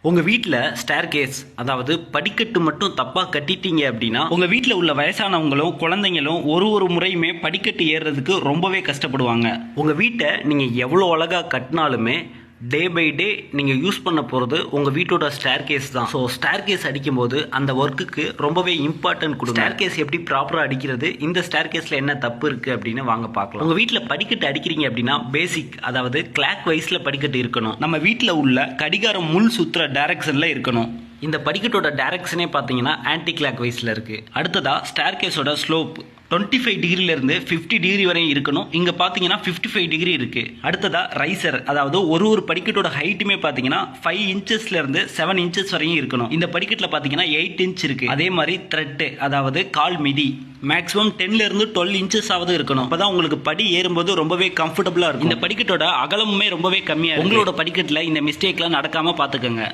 உங்க வீட்டில் ஸ்டேர்கேஸ் அதாவது படிக்கட்டு மட்டும் தப்பா கட்டிட்டீங்க அப்படின்னா உங்க வீட்டில் உள்ள வயசானவங்களும் குழந்தைங்களும் ஒரு முறையுமே படிக்கட்டு ஏறுறதுக்கு ரொம்பவே கஷ்டப்படுவாங்க. உங்க வீட்டை நீங்க எவ்வளோ அழகா கட்டினாலுமே டே பை டே நீங்கள் யூஸ் பண்ண போகிறது உங்கள் வீட்டோட ஸ்டேர்கேஸ் தான். ஸோ ஸ்டேர்கேஸ் அடிக்கும்போது அந்த ஒர்க்குக்கு ரொம்பவே இம்பார்ட்டன்ட் கொடுங்க. ஸ்டேர்கேஸ் எப்படி ப்ராப்பராக அடிக்கிறது, இந்த ஸ்டேர்கேஸில் என்ன தப்பு இருக்குது அப்படின்னு வாங்க பார்க்கலாம். உங்கள் வீட்டில் படிக்கட்டு அடிக்கிறீங்க அப்படின்னா பேசிக் அதாவது கிளாக் வைஸில் படிக்கட்டு இருக்கணும். நம்ம வீட்டில் உள்ள கடிகாரம் முள் சுற்றுற டைரக்ஷனில் இருக்கணும். இந்த படிக்கட்டோட டைரக்ஷனே பார்த்தீங்கன்னா ஆன்டி கிளாக் வைஸில் இருக்குது. அடுத்ததாக ஸ்டேர்கேஸோட ஸ்லோப் 25 டிகிரிலேருந்து 50 டிகிரி வரை இருக்கணும். இங்கே பார்த்தீங்கன்னா 55 டிகிரி இருக்குது. அடுத்ததாக ரைசர் அதாவது ஒரு படிக்கட்டோட ஹைட்டுமே பார்த்தீங்கன்னா 5 இன்ச்சஸ்லேருந்து 7 இன்ச்சஸ் வரையும் இருக்கணும். இந்த படிக்கட்டில் பார்த்தீங்கன்னா 8 இன்ச் இருக்குது. அதே மாதிரி த்ரெட்டு அதாவது கால் மிதி மேக்ஸிமம் 10லேருந்து 12 இன்ச்சஸ் ஆவது இருக்கணும். அப்போ தான் உங்களுக்கு படி ஏறும்போது ரொம்பவே கம்ஃபர்டபுளாக இருக்கும். இந்த படிக்கட்டோட அகலமுமே ரொம்பவே கம்மியாக. உங்களோட படிக்கட்டில் இந்த மிஸ்டேக்லாம் நடக்காமல் பார்த்துக்கோங்க.